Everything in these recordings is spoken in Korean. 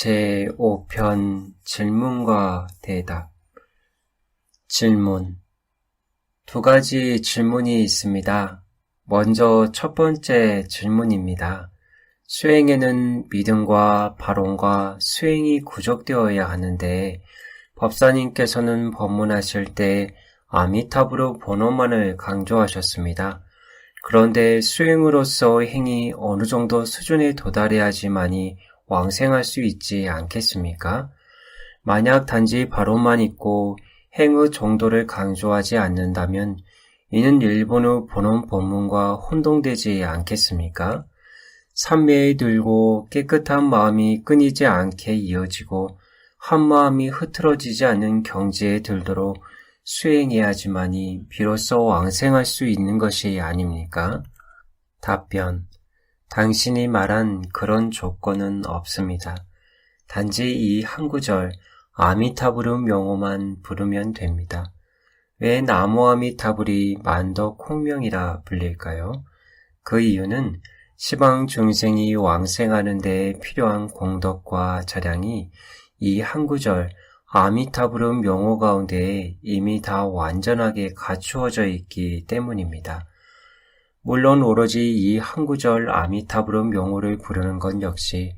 제5편 질문과 대답. 질문. 두 가지 질문이 있습니다. 먼저 첫 번째 질문입니다. 수행에는 믿음과 발언과 수행이 구족되어야 하는데 법사님께서는 법문하실 때 아미타불루 본원만을 강조하셨습니다. 그런데 수행으로서 행이 어느 정도 수준에 도달해야지만이 왕생할 수 있지 않겠습니까? 만약 단지 발언만 있고 행의 정도를 강조하지 않는다면 이는 일본의 본원 법문과 혼동되지 않겠습니까? 삼매에 들고 깨끗한 마음이 끊이지 않게 이어지고 한 마음이 흐트러지지 않는 경지에 들도록 수행해야지만이 비로소 왕생할 수 있는 것이 아닙니까? 답변. 당신이 말한 그런 조건은 없습니다. 단지 이 한 구절 아미타불루 명호만 부르면 됩니다. 왜 나무 아미타불이 만덕 홍명이라 불릴까요? 그 이유는 시방 중생이 왕생하는 데 필요한 공덕과 자량이 이 한 구절 아미타불루 명호 가운데에 이미 다 완전하게 갖추어져 있기 때문입니다. 물론 오로지 이 한 구절 아미타불루 명호를 부르는 것 역시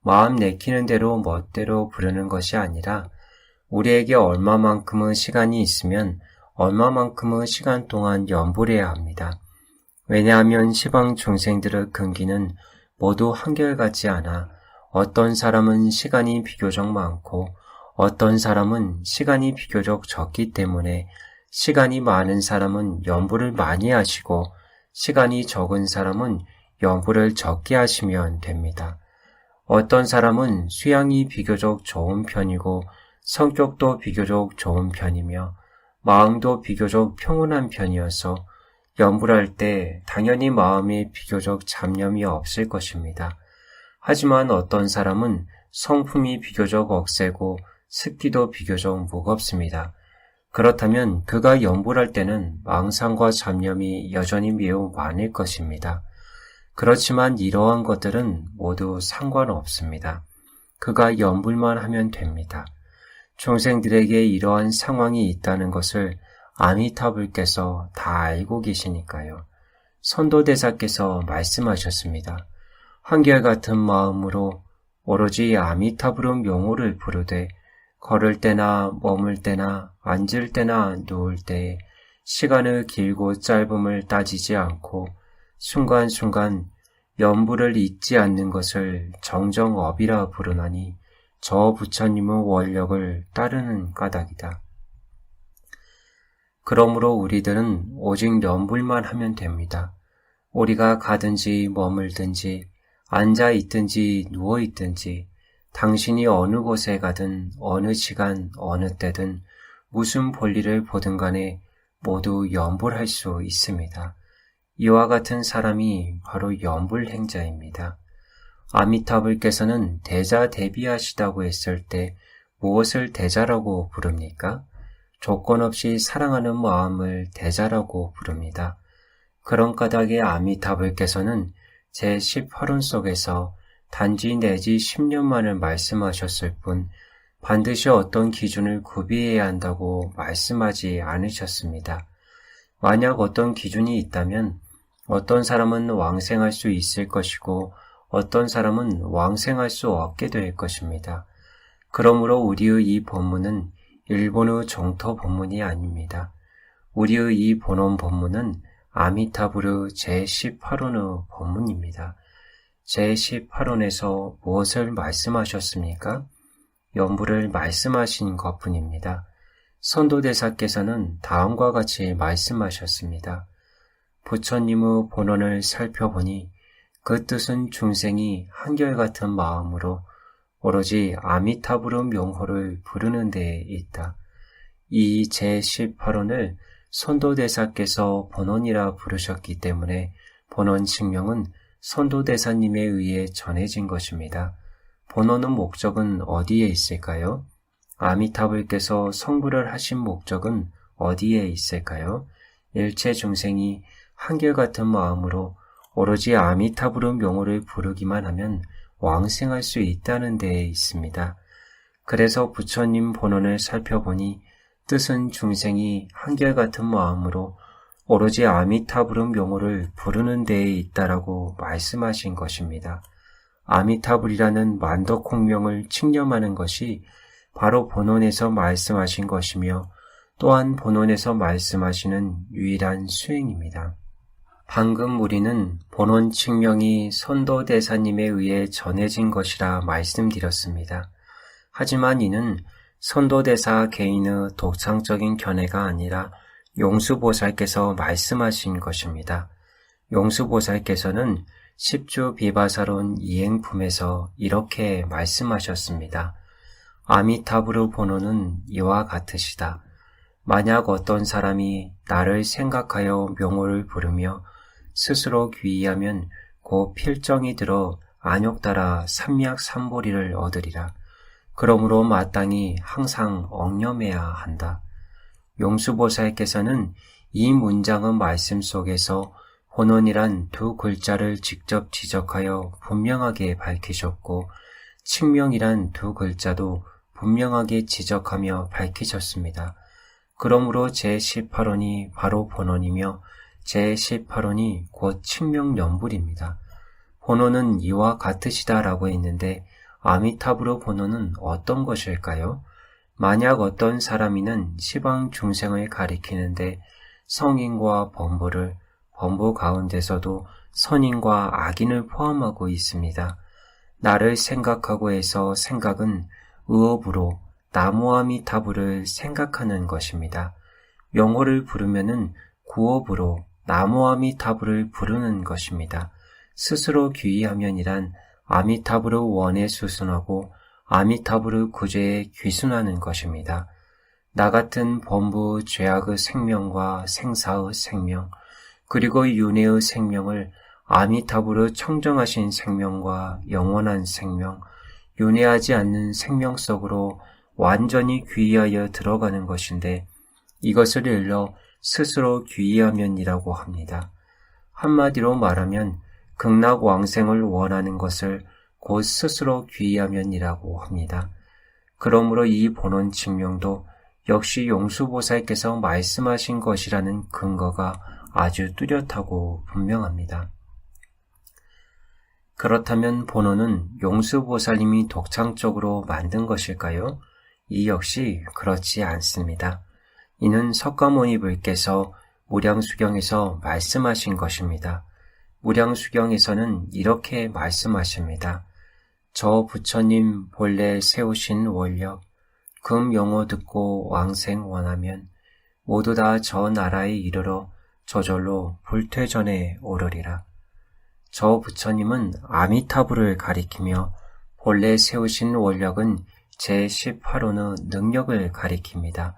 마음 내키는 대로 멋대로 부르는 것이 아니라 우리에게 얼마만큼의 시간이 있으면 얼마만큼의 시간 동안 연불해야 합니다. 왜냐하면 시방 중생들의 근기는 모두 한결같지 않아 어떤 사람은 시간이 비교적 많고 어떤 사람은 시간이 비교적 적기 때문에 시간이 많은 사람은 연불을 많이 하시고 시간이 적은 사람은 연불을 적게 하시면 됩니다. 어떤 사람은 수양이 비교적 좋은 편이고 성격도 비교적 좋은 편이며 마음도 비교적 평온한 편이어서 연불할 때 당연히 마음에 비교적 잡념이 없을 것입니다. 하지만 어떤 사람은 성품이 비교적 억세고 습기도 비교적 무겁습니다. 그렇다면 그가 연불할 때는 망상과 잡념이 여전히 매우 많을 것입니다. 그렇지만 이러한 것들은 모두 상관없습니다. 그가 연불만 하면 됩니다. 중생들에게 이러한 상황이 있다는 것을 아미타불께서 다 알고 계시니까요. 선도대사께서 말씀하셨습니다. 한결같은 마음으로 오로지 아미타불루 명호를 부르되 걸을 때나 머물 때나 앉을 때나 누울 때에 시간을 길고 짧음을 따지지 않고 순간순간 연불을 잊지 않는 것을 정정업이라 부르나니 저 부처님의 원력을 따르는 까닭이다. 그러므로 우리들은 오직 연불만 하면 됩니다. 우리가 가든지 머물든지 앉아 있든지 누워 있든지 당신이 어느 곳에 가든 어느 시간 어느 때든 무슨 볼일을 보든 간에 모두 연불할 수 있습니다. 이와 같은 사람이 바로 연불행자입니다. 아미타불께서는 대자 대비하시다고 했을 때 무엇을 대자라고 부릅니까? 조건 없이 사랑하는 마음을 대자라고 부릅니다. 그런 까닭에 아미타불께서는 제18원 속에서 단지 내지 10년만을 말씀하셨을 뿐 반드시 어떤 기준을 구비해야 한다고 말씀하지 않으셨습니다. 만약 어떤 기준이 있다면 어떤 사람은 왕생할 수 있을 것이고 어떤 사람은 왕생할 수 없게 될 것입니다. 그러므로 우리의 이 법문은 일본의 정토 법문이 아닙니다. 우리의 이 본원 법문은 아미타불루 제18원의 법문입니다. 제18원에서 무엇을 말씀하셨습니까? 연불을 말씀하신 것뿐입니다. 선도대사께서는 다음과 같이 말씀하셨습니다. 부처님의 본원을 살펴보니 그 뜻은 중생이 한결같은 마음으로 오로지 아미타불루 명호를 부르는 데에 있다. 이 제18원을 선도대사께서 본원이라 부르셨기 때문에 본원 칭명은 선도대사님에 의해 전해진 것입니다. 본원의 목적은 어디에 있을까요? 아미타불께서 성불을 하신 목적은 어디에 있을까요? 일체 중생이 한결같은 마음으로 오로지 아미타불루 명호를 부르기만 하면 왕생할 수 있다는 데에 있습니다. 그래서 부처님 본원을 살펴보니 뜻은 중생이 한결같은 마음으로 오로지 아미타불의 명호를 부르는 데에 있다라고 말씀하신 것입니다. 아미타불이라는 만덕홍명을 칭념하는 것이 바로 본원에서 말씀하신 것이며 또한 본원에서 말씀하시는 유일한 수행입니다. 방금 우리는 본원 칭명이 선도대사님에 의해 전해진 것이라 말씀드렸습니다. 하지만 이는 선도대사 개인의 독창적인 견해가 아니라 용수보살께서 말씀하신 것입니다. 용수보살께서는 십주 비바사론 이행품에서 이렇게 말씀하셨습니다. 아미타불의 본원은 이와 같으시다. 만약 어떤 사람이 나를 생각하여 명호를 부르며 스스로 귀의하면 곧 필정이 들어 안욕따라 삼약삼보리를 얻으리라. 그러므로 마땅히 항상 억념해야 한다. 용수보살께서는 이 문장의 말씀 속에서 본원이란 두 글자를 직접 지적하여 분명하게 밝히셨고 칭명이란 두 글자도 분명하게 지적하며 밝히셨습니다. 그러므로 제18원이 바로 본원이며 제18원이 곧 칭명연불입니다. 본원은 이와 같으시다라고 했는데 아미타불의 본원은 어떤 것일까요? 만약 어떤 사람이는 시방 중생을 가리키는데 성인과 범부를, 범부 가운데서도 선인과 악인을 포함하고 있습니다. 나를 생각하고 해서 생각은 의업으로 나무아미타불을 생각하는 것입니다. 명호를 부르면은 구업으로 나무아미타불을 부르는 것입니다. 스스로 귀의하면이란 아미타불의 원에 수순하고 아미타불의 구제에 귀순하는 것입니다. 나 같은 범부 죄악의 생명과 생사의 생명, 그리고 윤회의 생명을 아미타불의 청정하신 생명과 영원한 생명, 윤회하지 않는 생명 속으로 완전히 귀의하여 들어가는 것인데 이것을 일러 스스로 귀의하면이라고 합니다. 한마디로 말하면 극락왕생을 원하는 것을 곧 스스로 귀의하면이라고 합니다. 그러므로 이 본원 칭명도 역시 용수보살께서 말씀하신 것이라는 근거가 아주 뚜렷하고 분명합니다. 그렇다면 본원은 용수보살님이 독창적으로 만든 것일까요? 이 역시 그렇지 않습니다. 이는 석가모니불께서 무량수경에서 말씀하신 것입니다. 무량수경에서는 이렇게 말씀하십니다. 저 부처님 본래 세우신 원력, 금영호 듣고 왕생 원하면 모두 다 저 나라에 이르러 저절로 불퇴전에 오르리라. 저 부처님은 아미타불을 가리키며 본래 세우신 원력은 제18원의 능력을 가리킵니다.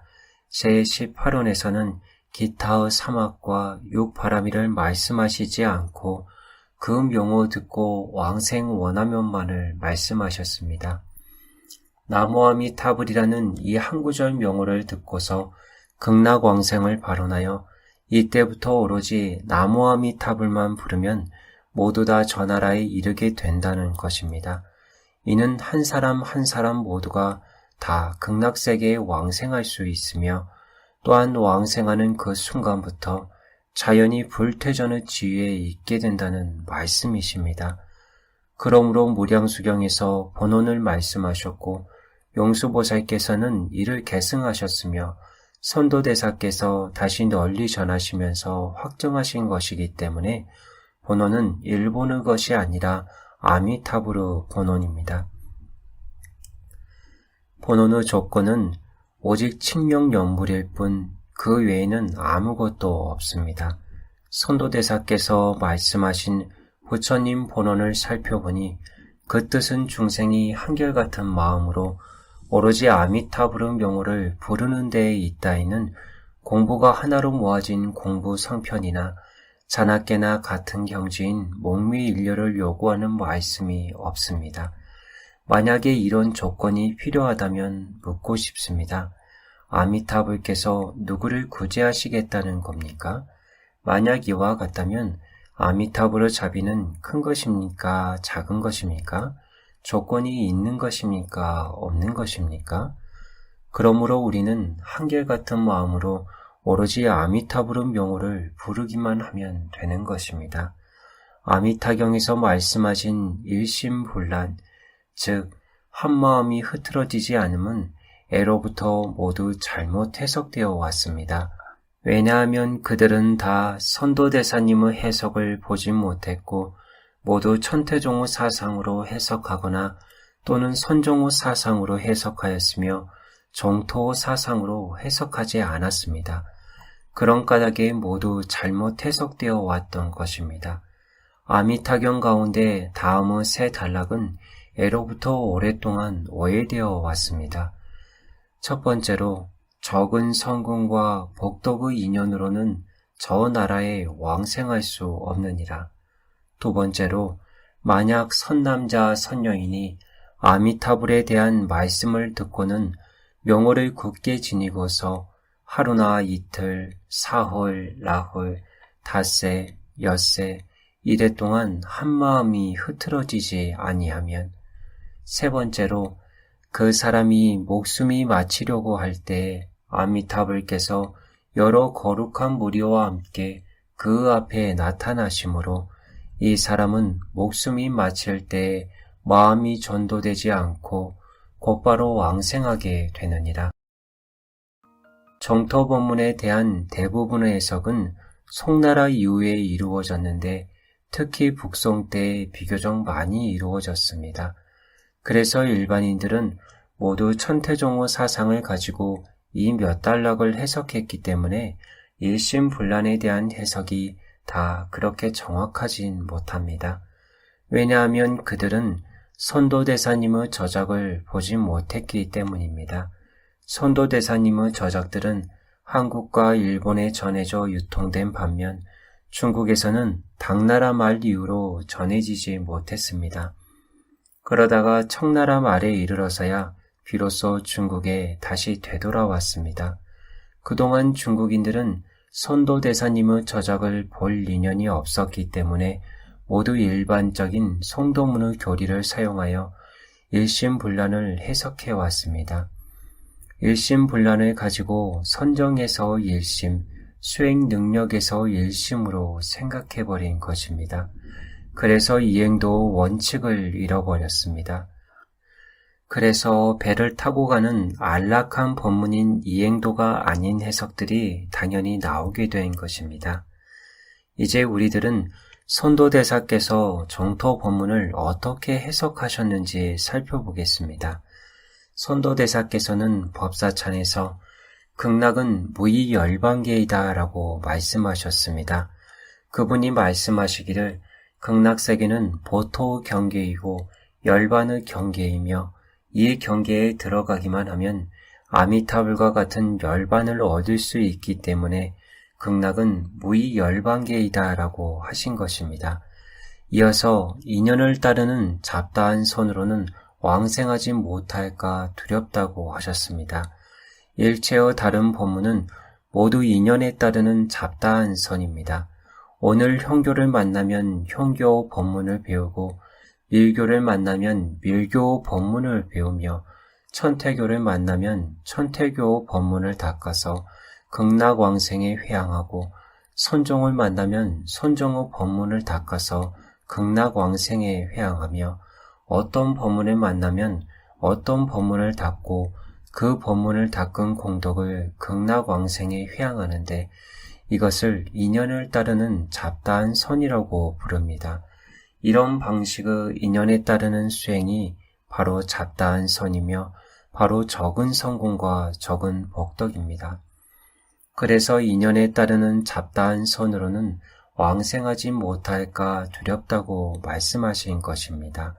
제18원에서는 기타의 사막과 육바라미를 말씀하시지 않고 그 명호 듣고 왕생 원하면만을 말씀하셨습니다. 나무아미타불이라는 이 한 구절 명호를 듣고서 극락왕생을 발언하여 이때부터 오로지 나무아미타불만 부르면 모두 다 저 나라에 이르게 된다는 것입니다. 이는 한 사람 한 사람 모두가 다 극락세계에 왕생할 수 있으며 또한 왕생하는 그 순간부터 자연히 불퇴전의 지위에 있게 된다는 말씀이십니다. 그러므로 무량수경에서 본원을 말씀하셨고 용수보살께서는 이를 계승하셨으며 선도대사께서 다시 널리 전하시면서 확정하신 것이기 때문에 본원은 일본의 것이 아니라 아미타불의 본원입니다. 본원의 조건은 오직 칭명연불일 뿐 그 외에는 아무것도 없습니다. 선도대사께서 말씀하신 부처님 본원을 살펴보니 그 뜻은 중생이 한결같은 마음으로 오로지 아미타불의 명호를 부르는 데에 있다에는 공부가 하나로 모아진 공부 성편이나 자나깨나 같은 경지인 목미일료를 요구하는 말씀이 없습니다. 만약에 이런 조건이 필요하다면 묻고 싶습니다. 아미타불께서 누구를 구제하시겠다는 겁니까? 만약 이와 같다면 아미타불의 자비는 큰 것입니까? 작은 것입니까? 조건이 있는 것입니까? 없는 것입니까? 그러므로 우리는 한결같은 마음으로 오로지 아미타불의 명호를 부르기만 하면 되는 것입니다. 아미타경에서 말씀하신 일심불란, 즉 한마음이 흐트러지지 않음은 애로부터 모두 잘못 해석되어 왔습니다. 왜냐하면 그들은 다 선도대사님의 해석을 보지 못했고 모두 천태종의 사상으로 해석하거나 또는 선종의 사상으로 해석하였으며 정토의 사상으로 해석하지 않았습니다. 그런 까닭에 모두 잘못 해석되어 왔던 것입니다. 아미타경 가운데 다음의 세 단락은 애로부터 오랫동안 오해되어 왔습니다. 첫 번째로 적은 성군과 복덕의 인연으로는 저 나라에 왕생할 수 없느니라. 두 번째로 만약 선남자 선여인이 아미타불에 대한 말씀을 듣고는 명호를 굳게 지니고서 하루나 이틀, 사흘, 나흘, 닷새, 엿새 이래 동안 한마음이 흐트러지지 아니하면, 세 번째로 그 사람이 목숨이 마치려고 할 때 아미타불께서 여러 거룩한 무리와 함께 그 앞에 나타나심으로 이 사람은 목숨이 마칠 때 마음이 전도되지 않고 곧바로 왕생하게 되느니라. 정토 법문에 대한 대부분의 해석은 송나라 이후에 이루어졌는데 특히 북송 때 비교적 많이 이루어졌습니다. 그래서 일반인들은 모두 천태종의 사상을 가지고 이 몇 단락을 해석했기 때문에 일심불란에 대한 해석이 다 그렇게 정확하진 못합니다. 왜냐하면 그들은 선도대사님의 저작을 보지 못했기 때문입니다. 선도대사님의 저작들은 한국과 일본에 전해져 유통된 반면 중국에서는 당나라 말 이후로 전해지지 못했습니다. 그러다가 청나라 말에 이르러서야 비로소 중국에 다시 되돌아왔습니다. 그동안 중국인들은 선도대사님의 저작을 볼 인연이 없었기 때문에 모두 일반적인 송도문의 교리를 사용하여 일심불란을 해석해 왔습니다. 일심불란을 가지고 선정에서 일심, 수행 능력에서 일심으로 생각해버린 것입니다. 그래서 이행도 원칙을 잃어버렸습니다. 그래서 배를 타고 가는 안락한 법문인 이행도가 아닌 해석들이 당연히 나오게 된 것입니다. 이제 우리들은 선도대사께서 정토 법문을 어떻게 해석하셨는지 살펴보겠습니다. 선도대사께서는 법사찬에서 극락은 무의열반계이다 라고 말씀하셨습니다. 그분이 말씀하시기를 극락세계는 보토의 경계이고 열반의 경계이며 이 경계에 들어가기만 하면 아미타불과 같은 열반을 얻을 수 있기 때문에 극락은 무의열반계이다 라고 하신 것입니다. 이어서 인연을 따르는 잡다한 선으로는 왕생하지 못할까 두렵다고 하셨습니다. 일체의 다른 법문은 모두 인연에 따르는 잡다한 선입니다. 오늘 형교를 만나면 형교 법문을 배우고 밀교를 만나면 밀교 법문을 배우며 천태교를 만나면 천태교 법문을 닦아서 극락왕생에 회항하고 선종을 만나면 선종의 법문을 닦아서 극락왕생에 회항하며 어떤 법문을 만나면 어떤 법문을 닦고 그 법문을 닦은 공덕을 극락왕생에 회항하는데 이것을 인연을 따르는 잡다한 선이라고 부릅니다. 이런 방식의 인연에 따르는 수행이 바로 잡다한 선이며 바로 적은 성공과 적은 복덕입니다. 그래서 인연에 따르는 잡다한 선으로는 왕생하지 못할까 두렵다고 말씀하신 것입니다.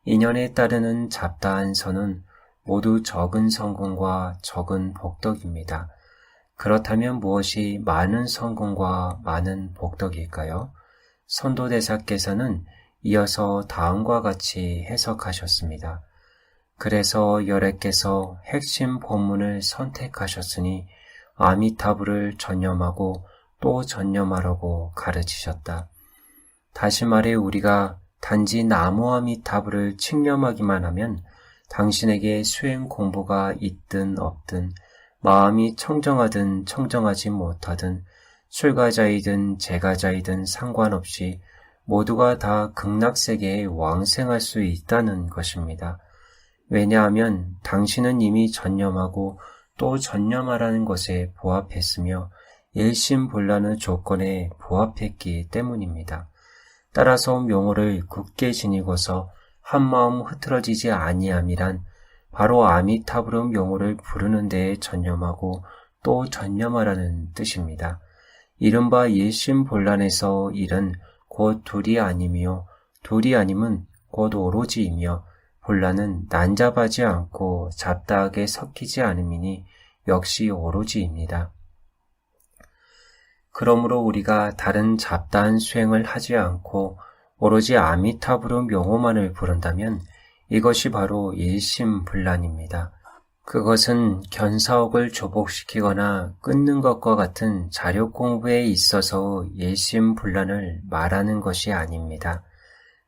인연에 따르는 잡다한 선은 모두 적은 성공과 적은 복덕입니다. 그렇다면 무엇이 많은 성공과 많은 복덕일까요? 선도대사께서는 이어서 다음과 같이 해석하셨습니다. 그래서 열애께서 핵심 본문을 선택하셨으니 아미타불을 전념하고 또 전념하라고 가르치셨다. 다시 말해 우리가 단지 나무 아미타불을 칙념하기만 하면 당신에게 수행 공부가 있든 없든 마음이 청정하든 청정하지 못하든 출가자이든 재가자이든 상관없이 모두가 다 극락세계에 왕생할 수 있다는 것입니다. 왜냐하면 당신은 이미 전념하고 또 전념하라는 것에 부합했으며 일심본란의 조건에 부합했기 때문입니다. 따라서 명호를 굳게 지니고서 한마음 흐트러지지 아니함이란 바로 아미타불의 명호를 부르는 데에 전념하고 또 전념하라는 뜻입니다. 이른바 일심본란에서 일은 곧 둘이 아니며 둘이 아님은 곧 오로지이며 본란은 난잡하지 않고 잡다하게 섞이지 않음이니 역시 오로지입니다. 그러므로 우리가 다른 잡다한 수행을 하지 않고 오로지 아미타불의 명호만을 부른다면 이것이 바로 일심불란입니다. 그것은 견사옥을 조복시키거나 끊는 것과 같은 자력 공부에 있어서 일심불란을 말하는 것이 아닙니다.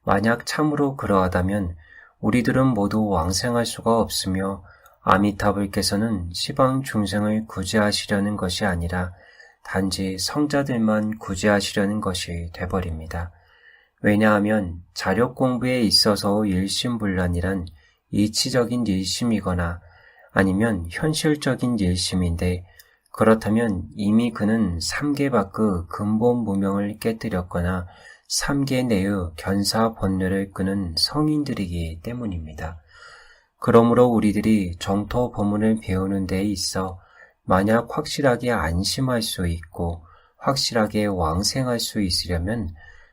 만약 참으로 그러하다면 우리들은 모두 왕생할 수가 없으며 아미타불께서는 시방 중생을 구제하시려는 것이 아니라 단지 성자들만 구제하시려는 것이 돼버립니다. 왜냐하면 자력 공부에 있어서 일심불란이란 이치적인 일심이거나 아니면 현실적인 일심인데 그렇다면 이미 그는 3계 밖의 근본 무명을 깨뜨렸거나 3계 내의 견사 번뇌를 끄는 성인들이기 때문입니다. 그러므로 우리들이 정토 법문을 배우는 데 있어 만약 확실하게 안심할 수 있고 확실하게 왕생할 수 있으려면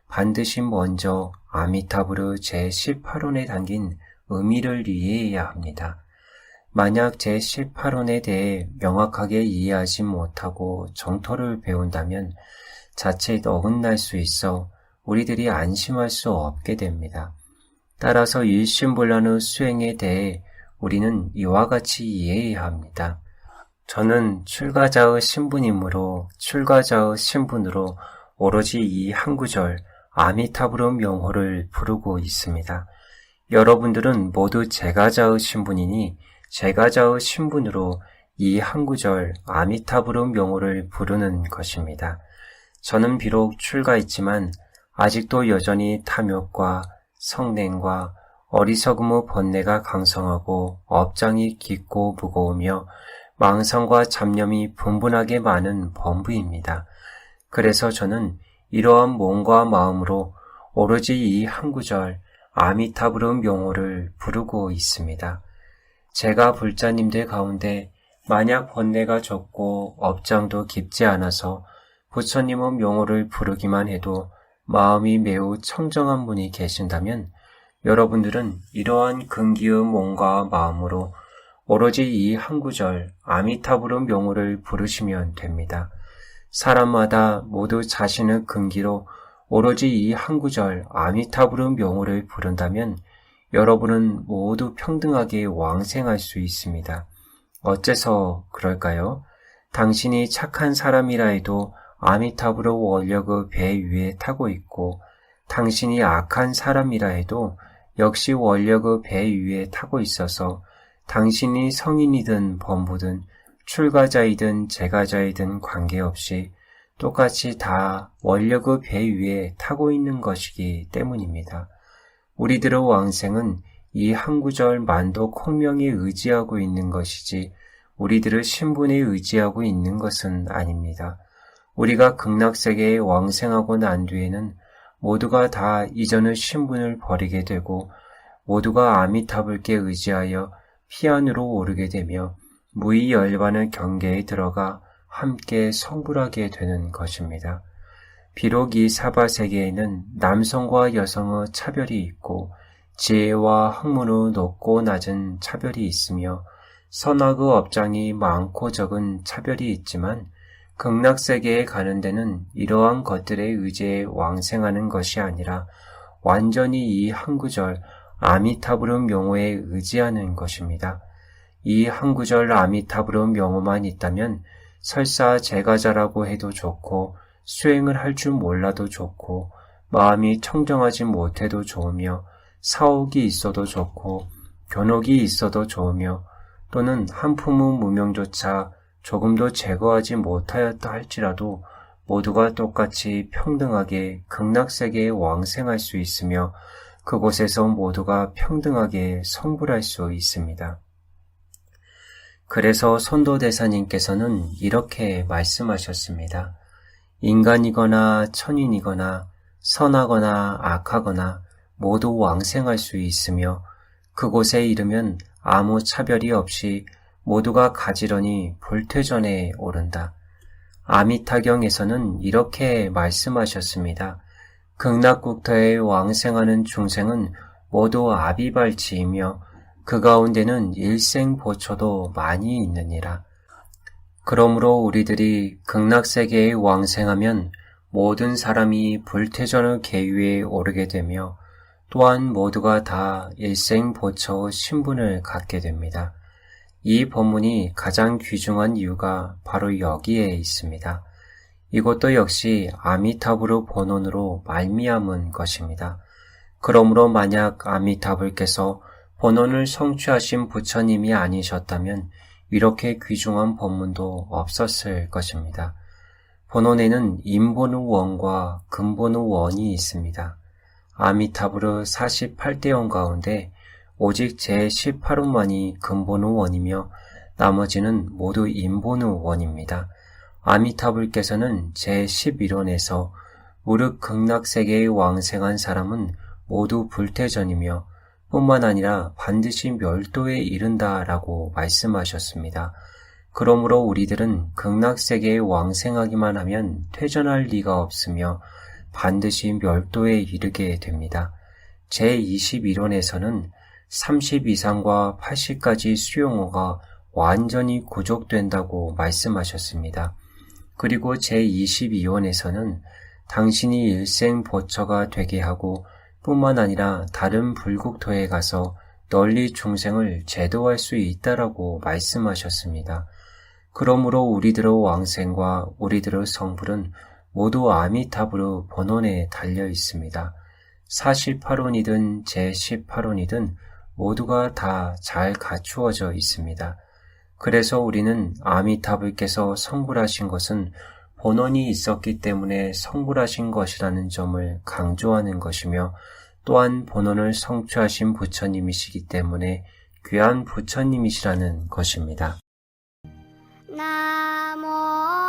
반드시 먼저 아미타불의 제18원에 담긴 의미를 이해해야 합니다. 만약 제18원에 대해 명확하게 이해하지 못하고 정토를 배운다면 자칫 어긋날 수 있어 우리들이 안심할 수 없게 됩니다. 따라서 일심본란의 수행에 대해 우리는 이와 같이 이해해야 합니다. 저는 출가자의 신분이므로 출가자의 신분으로 오로지 이 한 구절 아미타불의 명호를 부르고 있습니다. 여러분들은 모두 재가자의 신분이니 재가자의 신분으로 이 한 구절 아미타불의 명호를 부르는 것입니다. 저는 비록 출가했지만 아직도 여전히 탐욕과 성냉과 어리석음의 번뇌가 강성하고 업장이 깊고 무거우며 망상과 잡념이 분분하게 많은 범부입니다. 그래서 저는 이러한 몸과 마음으로 오로지 이 한 구절 아미타불의 명호를 부르고 있습니다. 제가 불자님들 가운데 만약 번뇌가 적고 업장도 깊지 않아서 부처님의 명호를 부르기만 해도 마음이 매우 청정한 분이 계신다면 여러분들은 이러한 근기의 몸과 마음으로 오로지 이 한 구절 아미타불의 명호를 부르시면 됩니다. 사람마다 모두 자신의 근기로 오로지 이 한 구절 아미타불의 명호를 부른다면 여러분은 모두 평등하게 왕생할 수 있습니다. 어째서 그럴까요? 당신이 착한 사람이라 해도 아미타불의 원력의 배 위에 타고 있고 당신이 악한 사람이라 해도 역시 원력의 배 위에 타고 있어서 당신이 성인이든 범부든 출가자이든 재가자이든 관계없이 똑같이 다 원력의 배 위에 타고 있는 것이기 때문입니다. 우리들의 왕생은 이 한 구절 만도 콩명에 의지하고 있는 것이지 우리들의 신분에 의지하고 있는 것은 아닙니다. 우리가 극락세계에 왕생하고 난 뒤에는 모두가 다 이전의 신분을 버리게 되고 모두가 아미타불께 의지하여 피안으로 오르게 되며 무의열반의 경계에 들어가 함께 성불하게 되는 것입니다. 비록 이 사바세계에는 남성과 여성의 차별이 있고 지혜와 학문의 높고 낮은 차별이 있으며 선악의 업장이 많고 적은 차별이 있지만 극락세계에 가는 데는 이러한 것들에 의지해 왕생하는 것이 아니라 완전히 이 한 구절 아미타불의 명호에 의지하는 것입니다. 이 한 구절 아미타불의 명호만 있다면 설사 재가자라고 해도 좋고 수행을 할 줄 몰라도 좋고 마음이 청정하지 못해도 좋으며 사옥이 있어도 좋고 견옥이 있어도 좋으며 또는 한 품의 무명조차 조금도 제거하지 못하였다 할지라도 모두가 똑같이 평등하게 극락세계에 왕생할 수 있으며 그곳에서 모두가 평등하게 성불할 수 있습니다. 그래서 선도대사님께서는 이렇게 말씀하셨습니다. 인간이거나 천인이거나 선하거나 악하거나 모두 왕생할 수 있으며 그곳에 이르면 아무 차별이 없이 모두가 가지런히 불퇴전에 오른다. 아미타경에서는 이렇게 말씀하셨습니다. 극락국토에 왕생하는 중생은 모두 아비발치이며 그 가운데는 일생보초도 많이 있느니라. 그러므로 우리들이 극락세계에 왕생하면 모든 사람이 불퇴전의 계위에 오르게 되며 또한 모두가 다 일생보초 신분을 갖게 됩니다. 이 법문이 가장 귀중한 이유가 바로 여기에 있습니다. 이것도 역시 아미타불의 본원으로 말미암은 것입니다. 그러므로 만약 아미타불께서 본원을 성취하신 부처님이 아니셨다면 이렇게 귀중한 법문도 없었을 것입니다. 본원에는 인본의 원과 근본의 원이 있습니다. 아미타불의 48대원 가운데 오직 제18원만이 근본의 원이며 나머지는 모두 인본의 원입니다. 아미타불께서는 제11원에서 무릇 극락세계에 왕생한 사람은 모두 불퇴전이며 뿐만 아니라 반드시 멸도에 이른다라고 말씀하셨습니다. 그러므로 우리들은 극락세계에 왕생하기만 하면 퇴전할 리가 없으며 반드시 멸도에 이르게 됩니다. 제21원에서는 30 이상과 80까지 수용호가 완전히 구족된다고 말씀하셨습니다. 그리고 제22원에서는 당신이 일생보처가 되게 하고 뿐만 아니라 다른 불국토에 가서 널리 중생을 제도할 수 있다라고 말씀하셨습니다. 그러므로 우리들의 왕생과 우리들의 성불은 모두 아미타불의 본원에 달려 있습니다. 48원이든 제18원이든 모두가 다 잘 갖추어져 있습니다. 그래서 우리는 아미타불께서 성불하신 것은 본원이 있었기 때문에 성불하신 것이라는 점을 강조하는 것이며 또한 본원을 성취하신 부처님이시기 때문에 귀한 부처님이시라는 것입니다. 나모